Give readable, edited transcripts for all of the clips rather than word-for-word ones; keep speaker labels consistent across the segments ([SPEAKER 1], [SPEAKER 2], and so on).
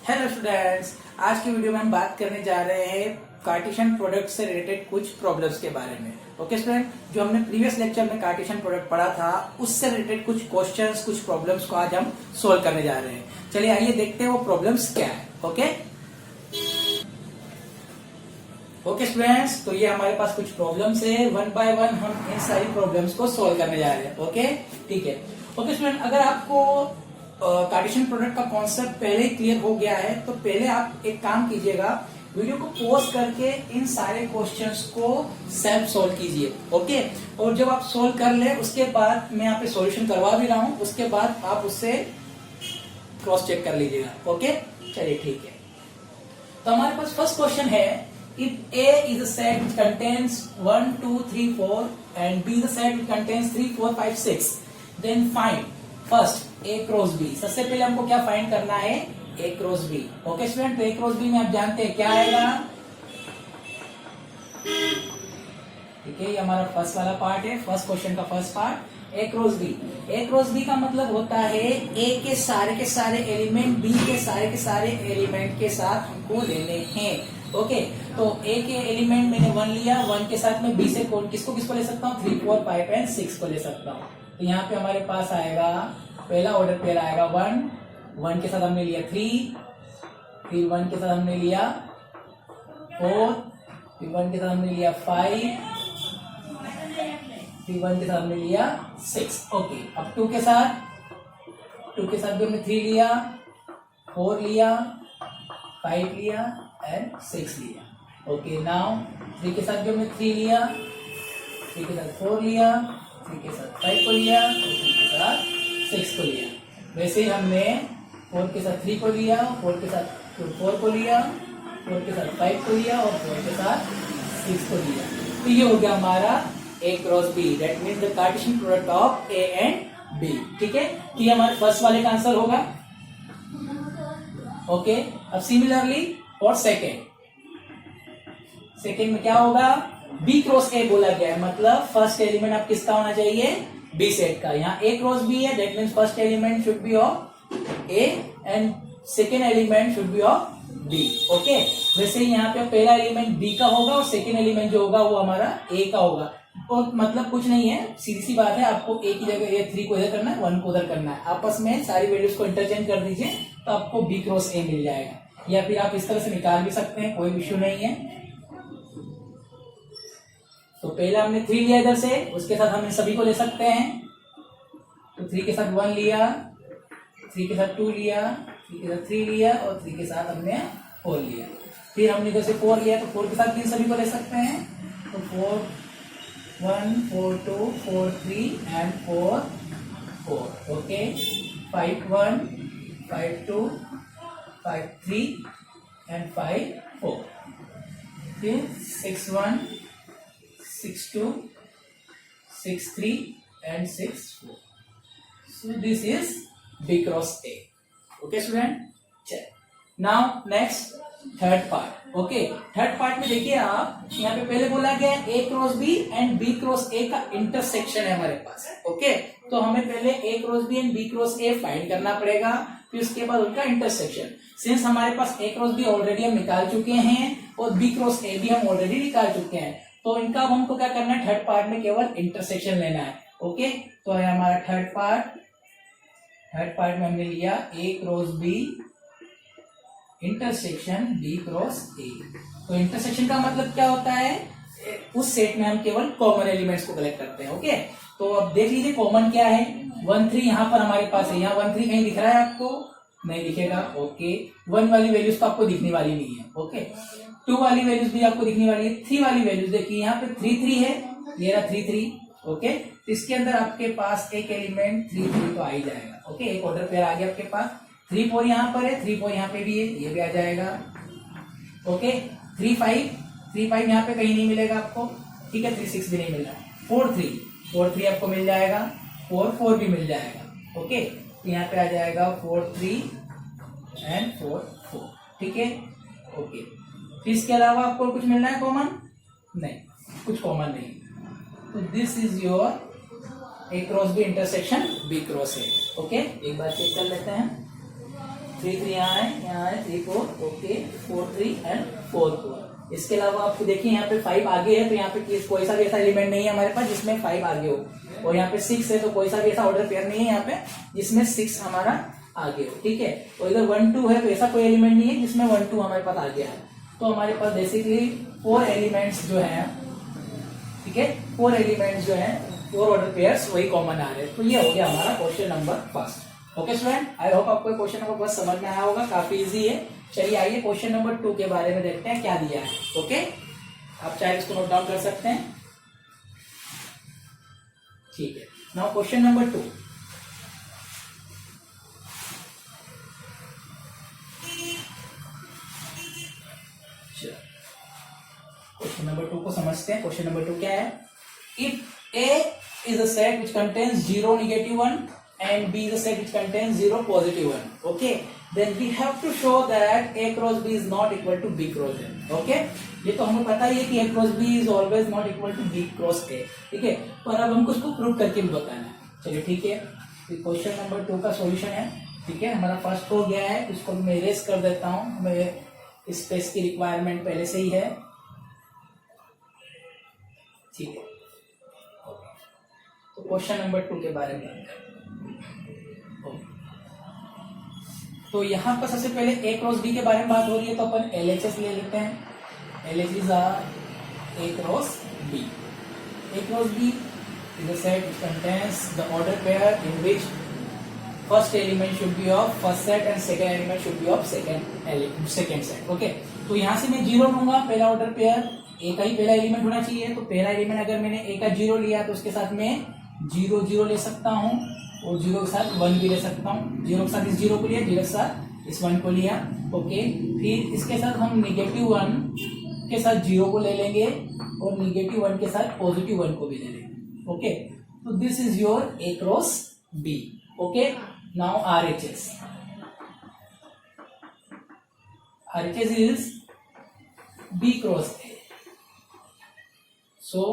[SPEAKER 1] Hello students, आज की video में हम बात करने जा रहे हैं कार्टेशियन प्रोडक्ट से रिलेटेड कुछ प्रॉब्लम्स के बारे में। ओके स्टूडेंट, जो हमने प्रीवियस लेक्चर में कार्टेशियन प्रोडक्ट पढ़ा था उससे रिलेटेड कुछ क्वेश्चंस, कुछ प्रॉब्लम्स को आज हम सोल्व करने जा रहे हैं। चलिए आइए देखते हैं वो प्रॉब्लम्स क्या है। ओके स्टूडेंट्स, तो ये हमारे पास कुछ प्रॉब्लम्स है। वन बाय वन हम इन सारी प्रॉब्लम्स को सोल्व करने जा रहे हैं। ओके, ठीक है। ओके स्टूडेंट, अगर आपको कार्टेशियन प्रोडक्ट का कॉन्सेप्ट पहले ही क्लियर हो गया है तो पहले आप एक काम कीजिएगा, वीडियो को पॉज करके इन सारे क्वेश्चंस को सेल्फ सोल्व कीजिए। ओके, और जब आप सोल्व कर ले उसके बाद मैं यहाँ पे सॉल्यूशन करवा भी रहा हूं, उसके बाद आप उससे क्रॉस चेक कर लीजिएगा। ओके, चलिए ठीक है। तो हमारे पास फर्स्ट क्वेश्चन है, if A is a set which contains 1, 2, 3, 4 and B is a set which contains 3, 4, 5, 6, then find first A cross B। सबसे पहले हमको क्या फाइंड करना है? A cross B। Okay student, तो A cross B में आप जानते हैं क्या आएगा? ठीक है, ये हमारा फर्स्ट वाला पार्ट है, फर्स्ट क्वेश्चन का first part. A cross B, A cross B का मतलब होता है A के सारे एलिमेंट B के सारे एलिमेंट के साथ हमको लेने हैं। ओके, तो A के एलिमेंट मैंने 1 लिया, 1 के साथ में B से किसको ले सकता हूँ? 3, 4, 5 एंड 6 को ले सकता हूँ। तो यहाँ पे हमारे पास आएगा पहला ऑर्डर पेयर आएगा 1 के साथ हमने लिया 3, फिर 1 के साथ हमने लिया 4, फिर 1 के साथ हमने लिया 5, फिर 1 के साथ हमने लिया 6। ओके, अब 2 के साथ भी हमने 3 लिया, 4 लिया, 5 लिया एंड 6 लिया। ओके, नाउ 3 के साथ भी हमने 3 लिया, 3 के साथ 4 लिया, 3 के साथ 5 को लिया और 3 के साथ 6 को लिया। वैसे ही हमने 4 के साथ 3 को लिया, 4 के साथ 4 को लिया, 4 के साथ 5 को लिया और 4 के साथ 6 को लिया। तो ये हो गया हमारा A cross B, that means the Cartesian product of A and B। ठीक है, तो ये हमारे फर्स्ट वाले का आंसर होगा। ओके, अब सिमिलरली और सेकेंड में क्या होगा? B क्रॉस A बोला गया है, मतलब फर्स्ट एलिमेंट आप किसका होना चाहिए? B सेट का। यहाँ A क्रॉस B है, that means first element should be of A and second element should be of B। Okay, वैसे ही यहाँ पे पहला एलिमेंट B का होगा और सेकेंड एलिमेंट जो होगा वो हमारा A का होगा। और मतलब कुछ नहीं है, सीधी सी बात है, आपको A की जगह A 3 को इधर करना है, 1 को उधर करना है, आपस में सारी वैल्यूज को इंटरचेंज कर दीजिए तो आपको B क्रॉस A मिल जाएगा। या फिर आप इस तरह से निकाल भी सकते हैं, कोई इश्यू नहीं है। तो पहला हमने 3 लिया इधर से, उसके साथ हम इन सभी को ले सकते हैं। तो 3 के साथ 1 लिया, 3 के साथ 2 लिया, 3 के साथ 3 लिया और 3 के साथ हमने 4 लिया। फिर हमने इधर से 4 लिया, तो 4 के साथ इन सभी को ले सकते हैं। तो 4 1 4 2 4 3 एंड 4 4। Okay, 5 1 5 2 5 3 and 5 4। फिर 6 1 6 2 6 3 and 6 4। So this is B cross A। Okay student, चलिए now next third part. Okay, third part में देखिए आप, यहाँ पे पहले बोला गया A cross B and B cross A का इंटरसेक्शन है हमारे पास। ओके, तो हमें पहले A cross B and B cross A find करना पड़ेगा, फिर उसके बाद उनका इंटरसेक्शन। सिंस हमारे पास A क्रॉस B ऑलरेडी हम निकाल चुके हैं और B क्रॉस A भी हम ऑलरेडी निकाल चुके हैं, तो इनका अब हमको क्या करना है? थर्ड पार्ट में केवल इंटरसेक्शन लेना है। ओके, तो है हमारा थर्ड पार्ट में हमने लिया A cross B intersection B cross A। तो इंटरसेक्शन का मतलब क्या होता है? उस सेट में हम केवल कॉमन एलिमेंट्स को कलेक्ट करते हैं। ओके, तो अब देख लीजिए कॉमन क्या है। 1 3 यहाँ पर हमारे पास है, यहाँ 1 3 कहीं दिख रहा है आपको? नहीं दिखेगा। ओके, 1 वाली वैल्यूज तो आपको दिखने वाली नहीं है। ओके, 2 वाली वैल्यूज भी आपको दिखने वाली है। 3 वाली वैल्यूज देखिए, यहाँ पे 3 3 है, ये रहा 3 3। ओके, तो इसके अंदर आपके पास एक एलिमेंट 3 3 तो आ ही जाएगा। ओके, एक ऑर्डर पेयर आ गया आपके पास। 3 4 यहाँ पर है, 3 4 यहाँ पे भी है, ये भी आ जाएगा। ओके, 3 5 यहाँ पे कहीं नहीं मिलेगा आपको। ठीक है, 3 6 भी नहीं मिल रहा। 4 3 आपको मिल जाएगा, 4 4 भी मिल जाएगा। ओके, तो यहाँ पे आ जाएगा 4 3 एंड 4 4। ठीक है, ओके, फिर इसके अलावा आपको कुछ मिलना है कॉमन? नहीं, कुछ कॉमन नहीं। तो this is your A cross B intersection B cross A। Okay, एक बार चेक कर लेते हैं। 3 3 यहाँ है 3 4, ओके 4 3 एंड 4 4। इसके अलावा आपको देखिए यहाँ पे 5 आगे है, तो यहाँ पे कोई सा भी ऐसा एलिमेंट नहीं है हमारे पास जिसमें 5 आगे हो, और यहाँ पे 6 है तो कोई सा भी ऐसा ऑर्डर पेयर नहीं है यहाँ पे जिसमें 6 हमारा आगे हो, ठीक है। और इधर 1 2 है तो ऐसा कोई एलिमेंट नहीं है जिसमें 1 2 हमारे पास आगे है। तो हमारे पास बेसिकली 4 एलिमेंट्स जो है, ठीक है, 4 एलिमेंट्स जो है 4 ऑर्डर पेयर्स वही कॉमन आ रहे हैं। तो ये हो गया हमारा question number first. Okay student, I hope आपको क्वेश्चन नंबर फर्स्ट समझ में आया होगा, काफी इजी है। चलिए आइए क्वेश्चन नंबर 2 के बारे में देखते हैं क्या दिया है। ओके, आप चाहे इसको नोट डाउन कर सकते हैं, ठीक है। Now question number 2, question number 2 को समझते हैं। क्वेश्चन नंबर 2 क्या है? If A is a set which contains 0 negative 1 and B is a set which contains 0 positive 1, okay, then we have to show that A cross B is not equal to B cross A, okay। ये तो हमें पता ही है कि A cross B is always not equal to B cross A, ठीक है, पर अब हमको उसको प्रूव करके भी बताना है। चलिए ठीक है, क्वेश्चन नंबर 2 का सॉल्यूशन है, ठीक है। हमारा फर्स्ट हो गया है, इसको मैं इरेज कर देता हूँ, हमें स्पेस की रिक्वायरमेंट पहले से ही है, ठीक है। तो क्वेश्चन नंबर 2 के बारे में तो यहाँ पर सबसे पहले A क्रॉस B के बारे में बात हो रही है, तो अपन LHS ले लेते हैं। LHS are A cross B। A cross B is a set which contains the order pair in which first element should be of first set and second element should be of second set, okay। तो यहाँ से मैं 0 लूंगा, पहला order pair A का ही पहला element होना चाहिए। तो पहला एलिमेंट अगर मैंने A का 0 लिया तो उसके साथ में 0 0 ले सकता हूँ, और 0 के साथ 1 भी ले सकता हूँ। 0 के साथ इस 0 को लिया, 0 के साथ इस 1 को लिया, ओके। फिर इसके साथ हम नेगेटिव 1 के साथ 0 को ले लेंगे, और नेगेटिव 1 के साथ पॉजिटिव 1 को भी ले लेंगे, ओके। तो this is your A cross B, okay. Now RHS, RHS is B cross A। So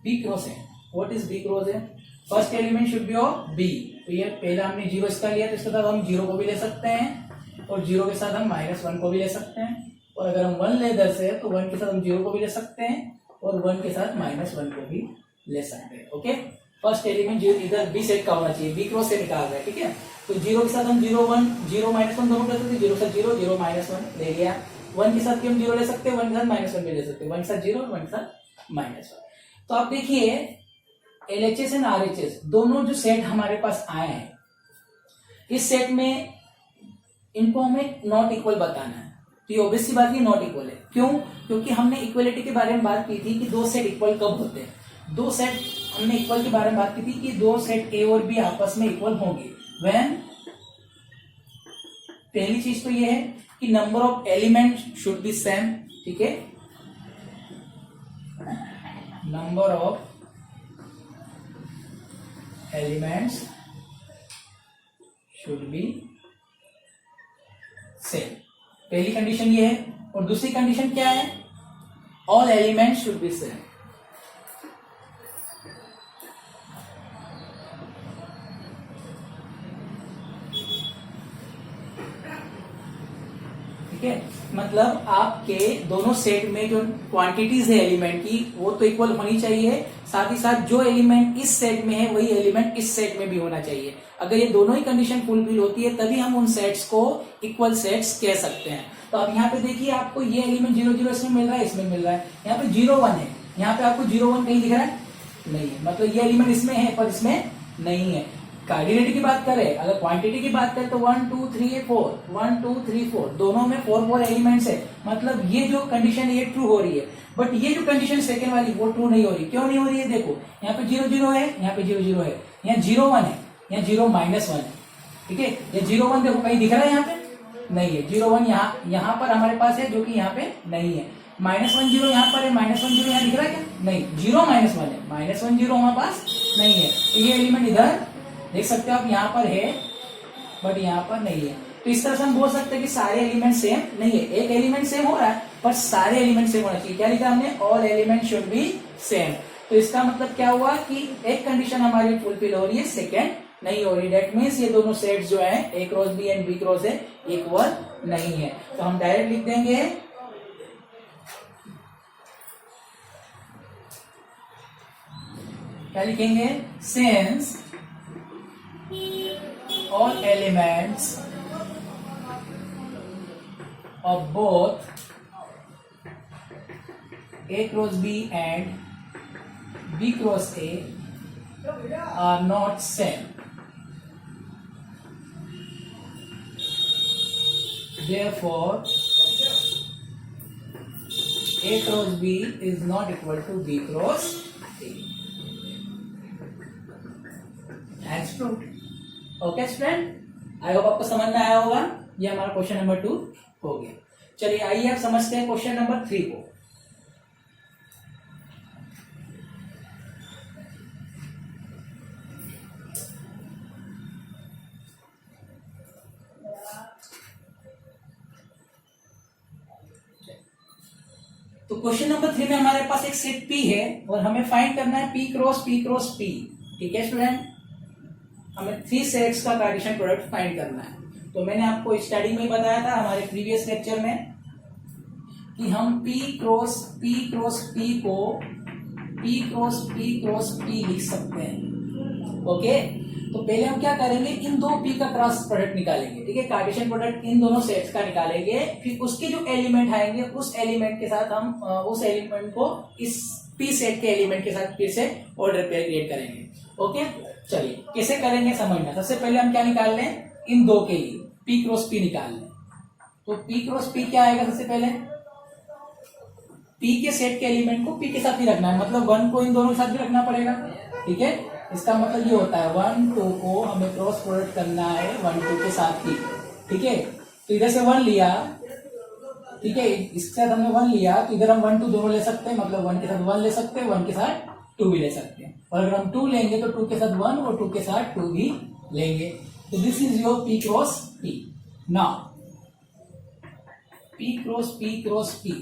[SPEAKER 1] B cross A, what is B cross A? First element should be of B। तो ये पहला हमने 0 इसका लिया, तो इसके साथ हम 0 को भी ले सकते हैं, और 0 के साथ हम -1 को भी ले सकते हैं, और अगर हम 1 ले इधर से तो 1 के साथ हम 0 को भी ले सकते हैं, और 1 के साथ -1 को भी ले सकते हैं, ओके। फर्स्ट एलिमेंट इधर B सेट का होना चाहिए, B क्रॉस से निकाल रहा है, ठीक है। तो 0 के साथ हम 0 1 0 -1 दोनों कर सकते हैं, 0 के साथ 0 0 -1 ले लिया। 1 के साथ भी हम 0 ले सकते हैं, 1 के साथ -1 भी ले सकते हैं, 1 के साथ 0 1 के साथ -1। तो आप देखिए LHS एंड RHS दोनों जो सेट हमारे पास आए हैं, इस सेट में इनको हमें नॉट इक्वल बताना है। तो ये ऑब्वियस सी बात है, नॉट इक्वल है। क्यों? क्योंकि हमने इक्वलिटी के बारे में बात की थी कि दो सेट इक्वल कब होते हैं। दो सेट हमने इक्वल के बारे में बात की थी कि दो सेट A और B आपस में इक्वल होंगे व्हेन, पहली चीज तो ये है कि number of element should be same, ठीक है, number of elements should be same, पहली कंडीशन ये है। और दूसरी कंडीशन क्या है? All elements should be same. ठीक है, मतलब आपके दोनों सेट में जो क्वांटिटीज है एलिमेंट की वो तो इक्वल होनी चाहिए, साथ ही साथ जो एलिमेंट इस सेट में है वही एलिमेंट इस सेट में भी होना चाहिए। अगर ये दोनों ही कंडीशन फुलफिल होती है तभी हम उन सेट्स को इक्वल सेट्स कह सकते हैं। तो अब यहाँ पे देखिए, आपको ये एलिमेंट 0 0 इसमें मिल रहा है, इसमें मिल रहा है, यहाँ पे 0 1 है, यहाँ पे आपको 0 1 कहीं दिख रहा है? नहीं है, मतलब ये एलिमेंट इसमें है पर इसमें नहीं है। कार्डिनेटी की बात करें, अगर क्वांटिटी की बात करें तो 1 2 3 4 1 2 3 4 दोनों में 4 4 एलिमेंट्स है, मतलब ये जो कंडीशन ये ट्रू हो रही है। बट ये जो कंडीशन सेकंड वाली वो ट्रू नहीं हो रही। क्यों नहीं हो रही है? देखो यहाँ पे 0 0 है, यहाँ पे 0 0 है, यहाँ 0 1 है, यहाँ 0 -1 है, ठीक है। ये 0 1 देखो कहीं दिख रहा है? यहाँ पे नहीं है। 0 1 यहाँ पर हमारे पास है, जो कि यहाँ पे नहीं है। -1 0 यहाँ पर है, -1 0 यहाँ दिख रहा है क्या? नहीं, 0 -1 है, -1 0 हमारे पास नहीं है। तो ये एलिमेंट इधर देख सकते हो आप, यहाँ पर है बट यहाँ पर नहीं है। तो इस तरह से हम बोल सकते हैं कि सारे एलिमेंट सेम नहीं है, एक एलिमेंट सेम हो रहा है पर सारे एलिमेंट सेम होना चाहिए। क्या लिखा हमने? All element should be same. तो इसका मतलब क्या हुआ कि एक कंडीशन हमारी फुलफिल हो रही है, सेकेंड नहीं हो रही, डेट मीन्स ये दोनों सेट्स जो है A cross B and B cross A equal नहीं है। तो हम डायरेक्ट लिख देंगे क्या लिखेंगे, since all elements of both A cross B and B cross A are not same. Therefore, A cross B is not equal to B cross A. That's true. Okay, student? I hope आपको समझ में आया होगा। ये हमारा question number 2 हो गया। चलिए आइए आप समझते हैं क्वेश्चन नंबर 3 को। तो क्वेश्चन नंबर 3 में हमारे पास एक सेट P है और हमें फाइंड करना है P क्रॉस P। ठीक है स्टूडेंट, हमें 3 सेट्स का कार्टेशियन प्रोडक्ट फाइंड करना है। तो मैंने आपको स्टडी में बताया था हमारे प्रीवियस लेक्चर में कि हम P क्रॉस P को P क्रॉस P लिख सकते हैं। ओके, तो पहले हम क्या करेंगे, इन दो P का क्रॉस प्रोडक्ट निकालेंगे। ठीक है, कार्टेशियन प्रोडक्ट इन दोनों सेट्स का निकालेंगे, फिर उसके जो एलिमेंट आएंगे उस एलिमेंट के साथ हम उस एलिमेंट को इस P सेट के एलिमेंट के साथ फिर से ऑर्डर पेयर क्रिएट करेंगे। ओके, चलिए कैसे करेंगे समझना। सबसे पहले हम क्या निकाल लें, इन दो के लिए P क्रॉस P निकाल लें। तो P क्रॉस P क्या आएगा, सबसे पहले P के सेट के एलिमेंट को P के साथ ही रखना है, मतलब 1 को इन दोनों के साथ भी रखना पड़ेगा। ठीक है, इसका मतलब ये होता है 1 2 को हमें क्रॉस प्रोडक्ट करना है 1 2 के साथ ही। ठीक है, तो इधर से 1 लिया, ठीक है, इसके साथ हमने 1 लिया, तो इधर हम 1 2 दोनों ले सकते हैं, मतलब 1 के साथ 1 ले सकते हैं, 1 के साथ 2 भी ले सकते हैं। और अगर हम 2 लेंगे तो 2 के साथ 1 और 2 के साथ 2 भी लेंगे। तो this is your P cross P। Now P cross P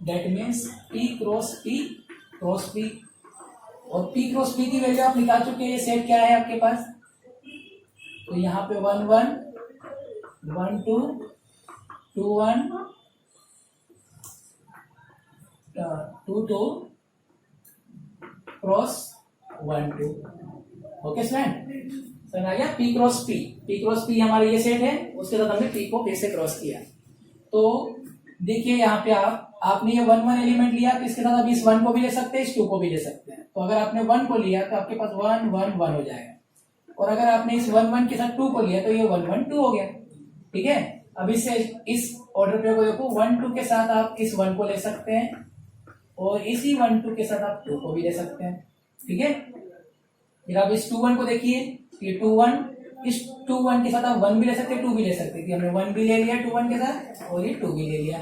[SPEAKER 1] that means P cross P और P क्रॉस P की वैल्यू आप निकाल चुके हैं। ये सेट क्या है आपके पास, तो यहाँ पे 1 1 1 2 2 1 2 2 क्रॉस 1 2। ओके स्टूडेंट, समझ आ गया। P क्रॉस P हमारा ये सेट है, उसके साथ हमने P को फिर से क्रॉस किया। तो देखिए यहाँ पे आपने ये 1 1 एलिमेंट लिया, तो इसके साथ आप इस 1 को भी ले सकते हैं, इस 2 को भी ले सकते हैं। तो अगर आपने 1 को लिया तो आपके पास 1 1 1 हो जाएगा, और अगर आपने इस 1 1 के साथ 2 को लिया तो ये 1 1 2 हो गया। ठीक है, अब इससे इस ऑर्डर पे को देखो, 1 2 के साथ आप इस 1 को ले सकते हैं और इसी 1 2 के साथ आप 2 को भी ले सकते हैं। ठीक है, फिर आप इस 2 1 को देखिए, ये 2 1, इस 2 1 के साथ आप 1 भी ले सकते हैं, 2 भी ले सकते हैं। हमने 1 भी ले लिया 2 1 के साथ और ये 2 भी ले लिया।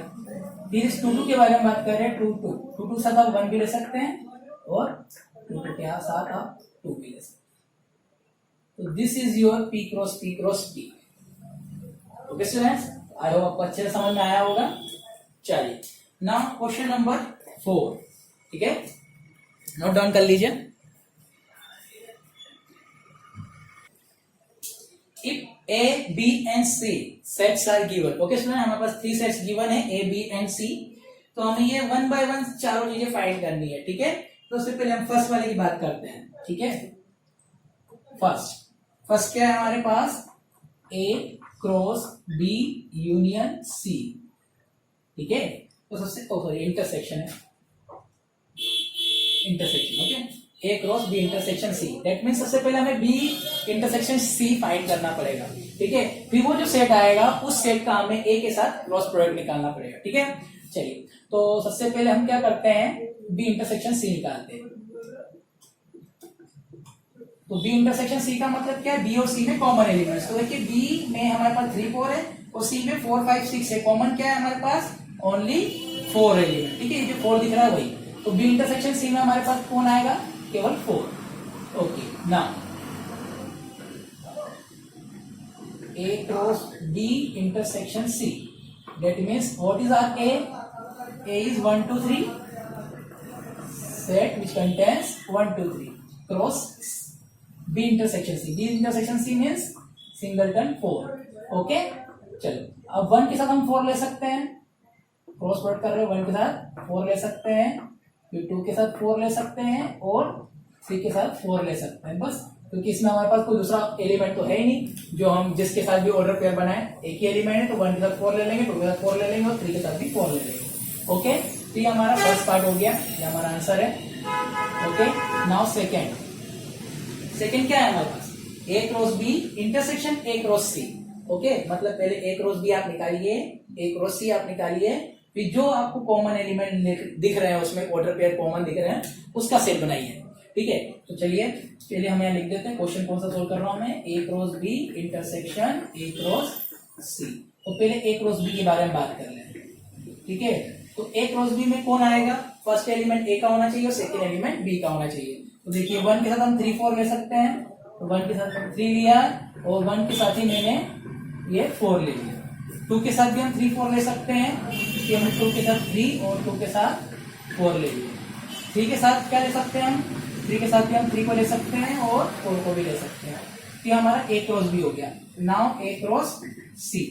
[SPEAKER 1] फिर इस 2 2 के बारे में बात कर रहे हैं, 2 2 के साथ आप 1 भी ले सकते हैं और 2 2 के साथ आप 2 भी ले सकते हैं। तो this is your P cross P। Okay students, I hope आपको अच्छे से समझ में आया होगा। चलिए नाउ क्वेश्चन नंबर 4। ठीक है, नोट डाउन कर लीजिए। If A, B and C sets are given, okay student, हमारे पास 3 सेट्स गिवन है A, B and C। तो हमें ये 1 by 1 चारों चीजें फाइंड करनी है। ठीक है, तो उससे पहले हम फर्स्ट वाले की बात करते हैं। ठीक है, फर्स्ट क्या है हमारे पास, A cross B union C। ठीक है, तो सबसे सॉरी इंटरसेक्शन है, intersection. Okay, A cross B intersection C, that means सबसे पहले हमें B इंटरसेक्शन C फाइंड करना पड़ेगा। ठीक है, फिर वो जो सेट आएगा उस सेट का हमें A के साथ क्रॉस प्रोडक्ट निकालना पड़ेगा। ठीक है, चलिए तो सबसे पहले हम क्या करते हैं, B इंटरसेक्शन C निकालते हैं। तो B इंटरसेक्शन C का मतलब क्या है, B और C में कॉमन एलिमेंट्स। तो देखिए B में हमारे पास 3 4 है और C में 4 5 6 है। कॉमन क्या है हमारे पास, ओनली 4 एलिमेंट। ठीक है, ये जो 4 दिख रहा है वही। तो B इंटरसेक्शन C में हमारे पास कौन आएगा, केवल 4। Okay, now A cross B intersection C, that means what is our A? A is 1 2 3 set which contains 1 2 3 cross B intersection C, B intersection सी मीन्स सिंगलटन 4। ओके चलो अब 1 के साथ हम 4 ले सकते हैं, क्रॉस प्रोडक्ट कर रहे हो 1 के साथ 4 ले सकते हैं, फिर 2 के साथ 4 ले सकते हैं और 3 के साथ 4 ले सकते हैं बस, क्योंकि इसमें हमारे पास कोई दूसरा एलिमेंट तो है ही नहीं जो हम जिसके साथ भी ऑर्डर पेयर बनाए, एक ही एलिमेंट है तो 1 के साथ 4 ले लेंगे, 2 के साथ 4 ले लेंगे और 3 के साथ भी 4 ले लेंगे। ओके तो ये हमारा फर्स्ट पार्ट हो गया, ये हमारा आंसर है। ओके नाउ सेकेंड क्या है हमारे पास, A cross B intersection A cross C. Okay मतलब पहले ए क्रॉस बी आप निकालिए, ए क्रॉस सी आप निकालिए, फिर जो आपको कॉमन एलिमेंट दिख रहे हैं उसमें ऑर्डर पेयर कॉमन दिख रहे हैं उसका सेट बनाइए। ठीक है तो चलिए पहले हम यहाँ लिख देते हैं क्वेश्चन कौन सा सोल्व कर रहा हूं मैं, A cross B intersection A cross C. तो पहले ए क्रॉस बी के बारे में बात कर लें। ठीक है तो ए क्रॉस बी में कौन आएगा, फर्स्ट एलिमेंट ए का होना चाहिए और सेकेंड एलिमेंट बी का होना चाहिए। तो देखिए 1 के साथ हम 3 4 ले सकते हैं, तो 1 के साथ हम 3 लिया और 1 के साथ ही मैंने ये 4 ले लिया। 2 के साथ भी हम 3 4 ले सकते हैं, कि हमने 2 के साथ 3 और 2 के साथ 4 ले लिया। 3 के साथ क्या ले सकते हैं हम, 3 के साथ भी हम 3 को ले सकते हैं और 4 को भी ले सकते हैं। तो हमारा ए क्रॉस बी हो गया। नाउ ए क्रॉस सी।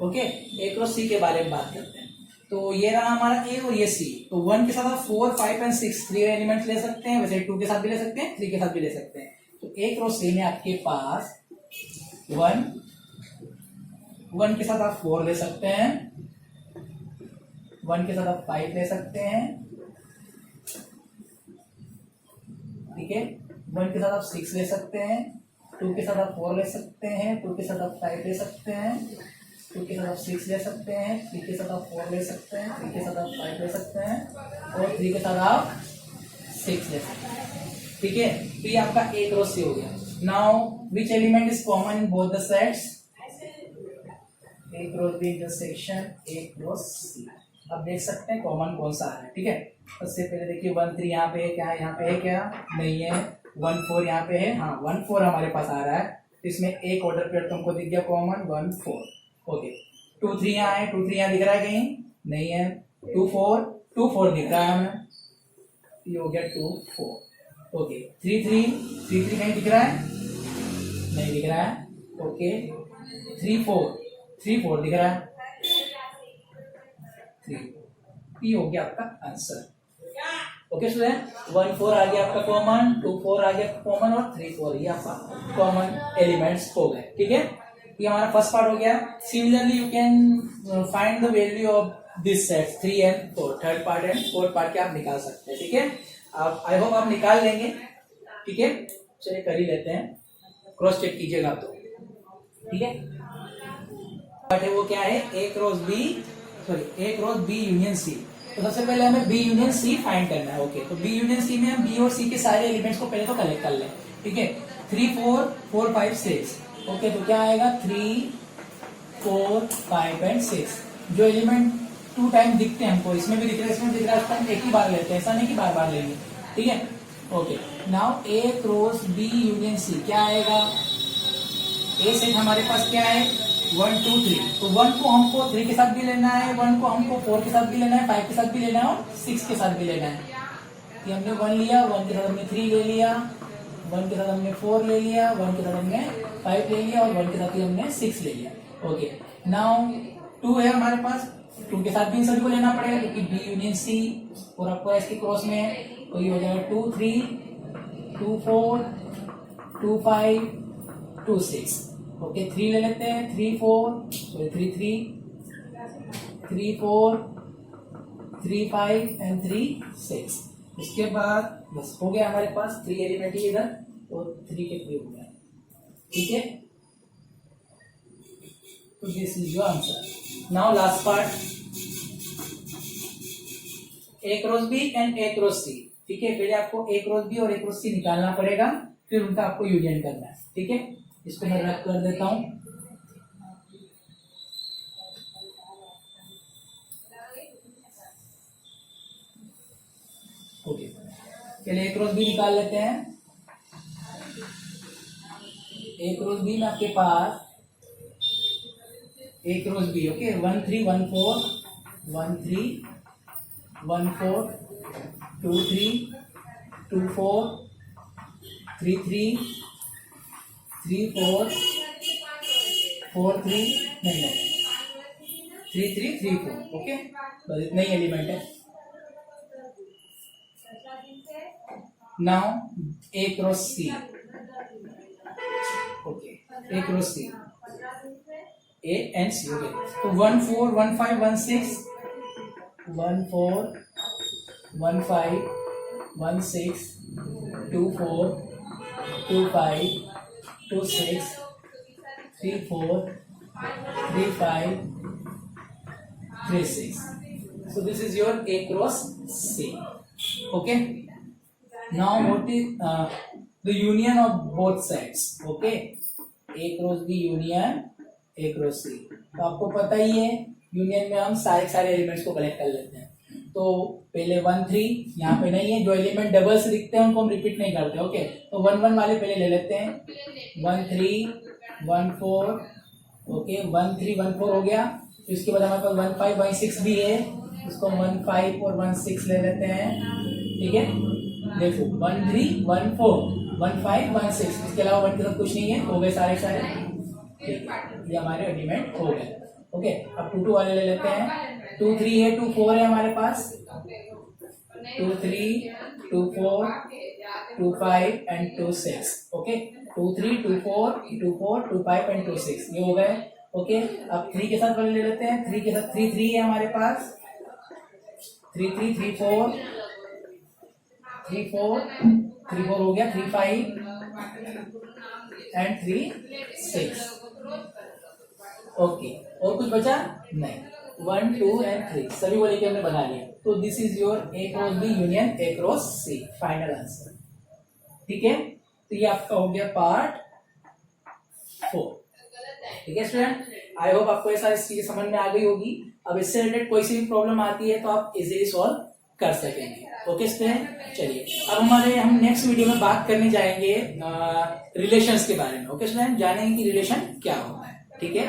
[SPEAKER 1] ओके ए क्रॉस सी के बारे में बात करते हैं। तो ये रहा हमारा ए और ये सी। तो 1 के साथ आप 4 5 एंड 6 3 एलिमेंट्स ले सकते हैं, वैसे 2 के साथ भी ले सकते हैं, 3 के साथ भी ले सकते हैं। तो ए क्रॉस सी में आपके पास 1 के साथ आप 4 ले सकते हैं, 1 के साथ आप 5 ले सकते हैं, ठीक है 1 के साथ आप 6 ले सकते हैं, 2 के साथ आप 4 ले सकते हैं, 2 के साथ आप 5 ले सकते हैं, 2 के साथ आप 6 ले सकते हैं, 3 के साथ आप 4 ले सकते हैं, 3 के साथ आप 5 ले सकते हैं और 3 के साथ आप 6 ले सकते हैं। ठीक है तो ये आपका ए क्रॉस सी हो गया। Now which element is common in both the sets, A cross B intersection A cross C. अब देख सकते हैं कॉमन कौन सा है। ठीक है सबसे पहले देखिए 1 3 यहाँ पे है क्या, यहाँ पे है क्या, नहीं है। 1 4 यहाँ पे है, हाँ 1 4 हमारे पास आ रहा है, इसमें एक ऑर्डर पेयर तुमको दिख गया कॉमन 1 4। ओके 2 3 यहाँ है, 2 3 यहाँ दिख रहा है कहीं, नहीं है। 2 4 दिख रहा है हमें, ये हो गया 2 4। ओके 3 3 कहीं दिख रहा है, नहीं दिख रहा है। ओके 3 4 दिख रहा है, 3। ये हो गया आपका आंसर। ओके स्टूडेंट 1 4 आ गया आपका कॉमन, 2 4 आ गया कॉमन और 3 4 ये आपका कॉमन एलिमेंट्स हो गए। ठीक है ये हमारा फर्स्ट पार्ट हो गया। Similarly you can find the value of this set 3 and 4, third part and fourth part के आप निकाल सकते हैं। ठीक है आप आई होप आप निकाल लेंगे। ठीक है चलिए कर ही लेते हैं, क्रॉस चेक कीजिएगा तो। ठीक है पार्ट है वो क्या है, A cross B union C. तो सबसे पहले हमें बी यूनियन सी फाइंड करना है। ओके तो बी यूनियन सी में हम बी और सी के सारे एलिमेंट्स को पहले तो कलेक्ट कर लें। ठीक है 3 4 5 6। ओके तो क्या आएगा 3 4 5 एंड 6। जो एलिमेंट 2 टाइम दिखते हैं हमको, इसमें भी दिख रहा है इसमें दिख रहा है, उसको हम एक ही बार लेते हैं, ऐसा नहीं कि बार बार लेंगे। ठीक है ओके नाउ ए क्रॉस बी यूनियन सी क्या आएगा, ए सेट हमारे पास क्या है 1 2 3। तो 1 को हमको 3 के साथ भी लेना है, 1 को हमको 4 के साथ भी लेना है, 5 के साथ भी लेना है और 6 के साथ भी लेना है। ये हमने 1 लिया, 1 के साथ हमने 3 ले लिया, 1 के साथ हमने 4 ले लिया, 1 के साथ हमने 5 ले लिया और 1 के साथ ही हमने 6 ले लिया। ओके नाउ 2 है हमारे पास, 2 के साथ भी इन सभी को लेना पड़ेगा क्योंकि बी यूनियन सी और आपको इसके क्रॉस में है। तो ये हो जाएगा 2 3 2 4 2 5 2 6। ओके 3 ले लेते हैं, 3 4 3 4 3 5 एंड 3 6। इसके बाद बस हो गया हमारे पास 3 एलिमेंट ही इधर और 3 के 3 हो गया। ठीक है तो this is your answer. Now last part A cross B and A cross C. ठीक है पहले आपको ए क्रॉस बी और ए क्रॉस सी निकालना पड़ेगा, फिर उनका आपको यूनियन करना है। ठीक है इसको मैं रख कर देता हूं। ओके चलिए ए क्रॉस बी निकाल लेते हैं। ए क्रॉस बी में आपके पास ए क्रॉस बी ओके 1 3 1 4 1 3 1 4 2 3 2 4 3 3 3 4 4 3 नहीं 3 3 3 4, ओके, बस इतना ही एलिमेंट है। Now A cross C, okay, A cross C, A and C, okay, तो 1 4 1 5 1 6 1 4 1 5 1 6 2 4 2 5 2 6 3 4 3 5 3 6. So this is your A cross C. Okay. Now what is the union of both sides? Okay. A cross B union A cross C. तो आपको पता ही है union में हम सारे elements को collect कर लेते हैं। तो पहले 1 3 यहाँ पे नहीं है, जो एलिमेंट डबल से दिखते हैं उनको हम रिपीट नहीं करते। ओके, तो 1 1 वाले पहले ले लेते हैं। 1 3 1 4, ओके, 1 3 1 4 हो गया। तो इसके बाद हमारे पास 1 5 1 6 भी है, उसको 1 5 और 1 6 ले लेते हैं। ठीक है, देखो 1 3 1 4 1 5 1 6, इसके अलावा 1 के साथ कुछ नहीं है, हो गए सारे। ठीक है, ये हमारे एलिमेंट हो गए। ओके, अब 2 2 वाले ले लेते हैं। 2 3 है, 2 4 है हमारे पास, 2 3 2 4 2 5 एंड 2 6। ओके, 2 3 2 4 2 4 2 5 एंड 2 6, ये हो गए। ओके, अब 3 के साथ वाले ले लेते हैं। 3 के साथ 3 3 है हमारे पास, 3 3 3 4 3 4 3 4 हो गया। 3 5 एंड 3 6। ओके, और कुछ बचा नहीं। 1 2 एंड 3 सभी को लेके हमने बना लिया। तो this is your A cross B union A cross C, final answer. ठीक है, तो ये आपका हो गया पार्ट 4। ठीक है स्टूडेंट, आई होप आपको ये सारी चीजें समझ में आ गई होगी। अब इससे रिलेटेड कोई सी भी प्रॉब्लम आती है तो आप इजीली सॉल्व कर सकेंगे। ओके स्टूडेंट, चलिए अब हम नेक्स्ट वीडियो में बात करने जाएंगे रिलेशंस के बारे में। ओके स्टूडेंट, जानेंगे कि रिलेशन क्या होता है। ठीक है।